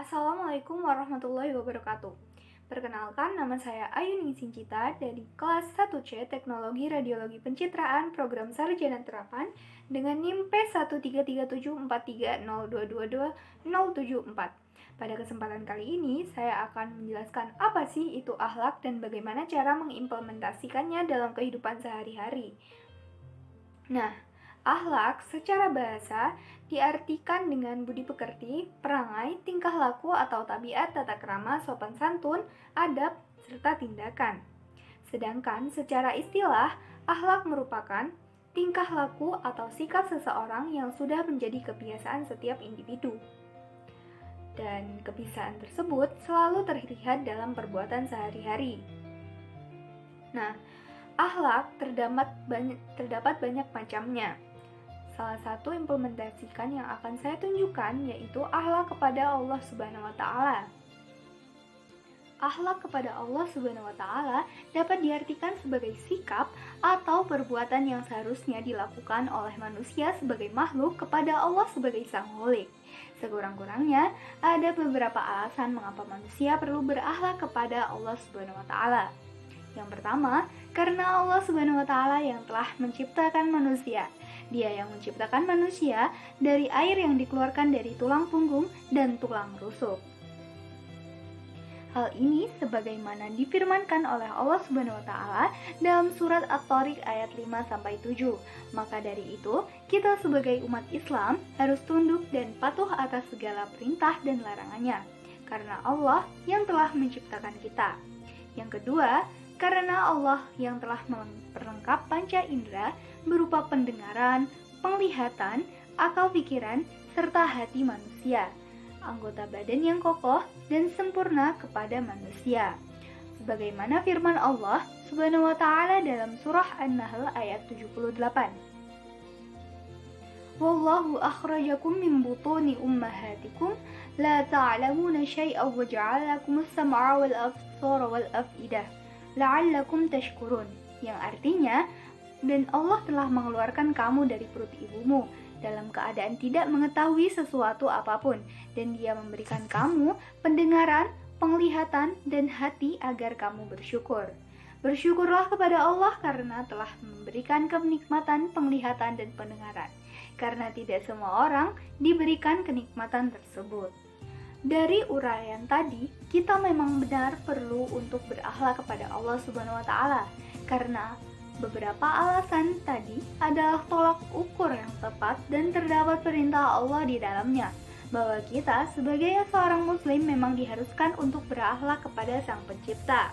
Assalamualaikum warahmatullahi wabarakatuh. Perkenalkan, nama saya Ayuni Sincita dari kelas 1C Teknologi Radiologi Pencitraan Program Sarjana Terapan dengan NIM P1374330222074. Pada kesempatan kali ini, saya akan menjelaskan apa sih itu akhlak dan bagaimana cara mengimplementasikannya dalam kehidupan sehari-hari. Nah, akhlak secara bahasa diartikan dengan budi pekerti, perangai, tingkah laku atau tabiat tata krama, sopan santun, adab, serta tindakan. Sedangkan secara istilah, akhlak merupakan tingkah laku atau sikap seseorang yang sudah menjadi kebiasaan setiap individu. Dan kebiasaan tersebut selalu terlihat dalam perbuatan sehari-hari. Nah, akhlak terdapat banyak macamnya. Salah satu implementasikan yang akan saya tunjukkan yaitu akhlak kepada Allah Subhanahu wa taala. Akhlak kepada Allah Subhanahu wa taala dapat diartikan sebagai sikap atau perbuatan yang seharusnya dilakukan oleh manusia sebagai makhluk kepada Allah sebagai Sang Holik. Sekurang-kurangnya ada beberapa alasan mengapa manusia perlu berakhlak kepada Allah Subhanahu wa taala. Yang pertama, karena Allah Subhanahu wa taala yang telah menciptakan manusia. Dia yang menciptakan manusia dari air yang dikeluarkan dari tulang punggung dan tulang rusuk. Hal ini sebagaimana difirmankan oleh Allah Subhanahu wa taala dalam surat At-Tariq ayat 5-7. Maka dari itu, kita sebagai umat Islam harus tunduk dan patuh atas segala perintah dan larangannya, karena Allah yang telah menciptakan kita. Yang kedua, karena Allah yang telah memperlengkap panca indera berupa pendengaran, penglihatan, akal pikiran, serta hati manusia, anggota badan yang kokoh dan sempurna kepada manusia. Sebagaimana firman Allah Subhanahu wa taala dalam surah An-Nahl ayat 78. Wallahu akhrajakum min butuni ummahatikum la ta'lamuna syai'an wa ja'ala lakumus sam'a wal absara wal af'idah la'allakum tashkurun, yang artinya, dan Allah telah mengeluarkan kamu dari perut ibumu dalam keadaan tidak mengetahui sesuatu apapun, dan Dia memberikan kamu pendengaran, penglihatan, dan hati agar kamu bersyukur. Bersyukurlah kepada Allah karena telah memberikan kenikmatan penglihatan dan pendengaran, karena tidak semua orang diberikan kenikmatan tersebut. Dari uraian tadi, kita memang benar perlu untuk berakhlak kepada Allah Subhanahu wa taala, karena beberapa alasan tadi adalah tolak ukur yang tepat dan terdapat perintah Allah di dalamnya, bahwa kita sebagai seorang muslim memang diharuskan untuk berakhlak kepada Sang Pencipta.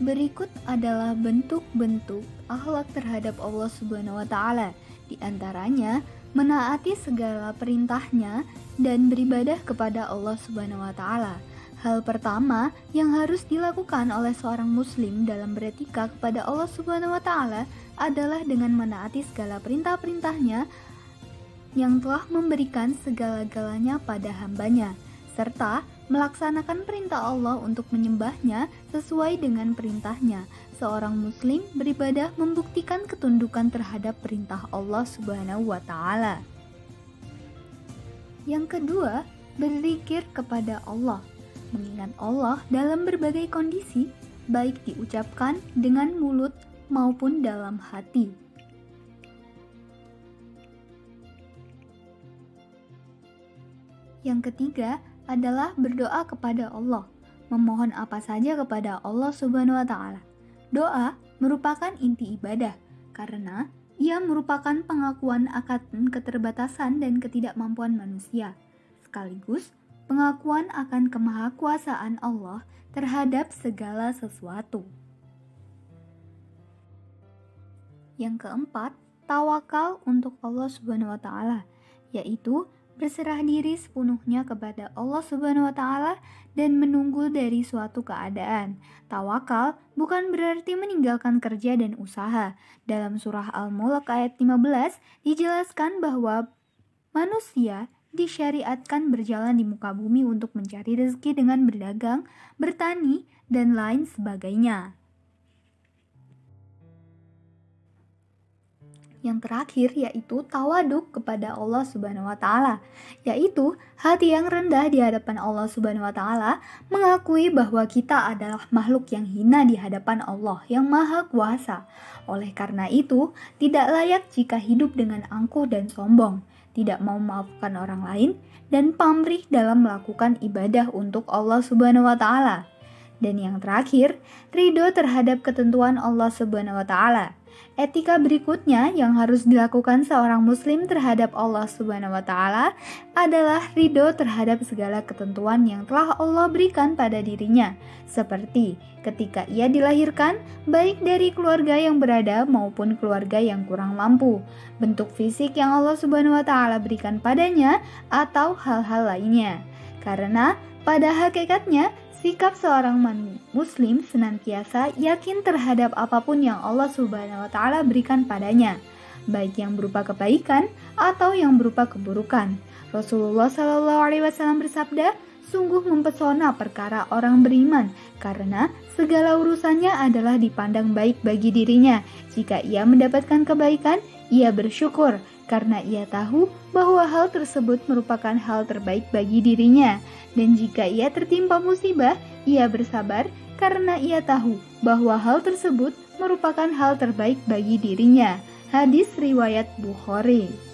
Berikut adalah bentuk-bentuk akhlak terhadap Allah Subhanahu wa taala. Di antaranya, menaati segala perintahnya dan beribadah kepada Allah Subhanahu wa taala. Hal pertama yang harus dilakukan oleh seorang muslim dalam beretika kepada Allah Subhanahu wa taala adalah dengan menaati segala perintah-perintahnya yang telah memberikan segala-galanya pada hambanya, serta melaksanakan perintah Allah untuk menyembahnya sesuai dengan perintahnya. Seorang muslim beribadah membuktikan ketundukan terhadap perintah Allah Subhanahu wa taala. Yang kedua, berzikir kepada Allah. Mengingat Allah dalam berbagai kondisi, baik diucapkan dengan mulut maupun dalam hati. Yang ketiga adalah berdoa kepada Allah, memohon apa saja kepada Allah Subhanahu wa taala. Doa merupakan inti ibadah karena ia merupakan pengakuan akan keterbatasan dan ketidakmampuan manusia, sekaligus pengakuan akan kemahakuasaan Allah terhadap segala sesuatu. Yang keempat, tawakal untuk Allah Subhanahu wa taala, yaitu berserah diri sepenuhnya kepada Allah Subhanahu wa taala dan menunggu dari suatu keadaan. Tawakal bukan berarti meninggalkan kerja dan usaha. Dalam surah Al-Mulk ayat 15 dijelaskan bahwa manusia disyariatkan berjalan di muka bumi untuk mencari rezeki dengan berdagang, bertani, dan lain sebagainya. Yang terakhir yaitu tawaduk kepada Allah Subhanahu wa taala, yaitu hati yang rendah di hadapan Allah Subhanahu wa taala, mengakui bahwa kita adalah makhluk yang hina di hadapan Allah yang Maha Kuasa. Oleh karena itu, tidak layak jika hidup dengan angkuh dan sombong, tidak mau memaafkan orang lain, dan pamrih dalam melakukan ibadah untuk Allah Subhanahu wa taala. Dan yang terakhir, ridho terhadap ketentuan Allah Subhanahu wa taala. Etika berikutnya yang harus dilakukan seorang muslim terhadap Allah Subhanahu wa taala adalah ridho terhadap segala ketentuan yang telah Allah berikan pada dirinya, seperti ketika ia dilahirkan, baik dari keluarga yang berada maupun keluarga yang kurang mampu, bentuk fisik yang Allah Subhanahu wa taala berikan padanya, atau hal-hal lainnya. Karena pada hakikatnya sikap seorang muslim senantiasa yakin terhadap apapun yang Allah Subhanahu wa taala berikan padanya, baik yang berupa kebaikan atau yang berupa keburukan. Rasulullah SAW bersabda, "Sungguh mempesona perkara orang beriman, karena segala urusannya adalah dipandang baik bagi dirinya. Jika ia mendapatkan kebaikan, ia bersyukur, karena ia tahu bahwa hal tersebut merupakan hal terbaik bagi dirinya. Dan jika ia tertimpa musibah, ia bersabar karena ia tahu bahwa hal tersebut merupakan hal terbaik bagi dirinya." Hadis riwayat Bukhari.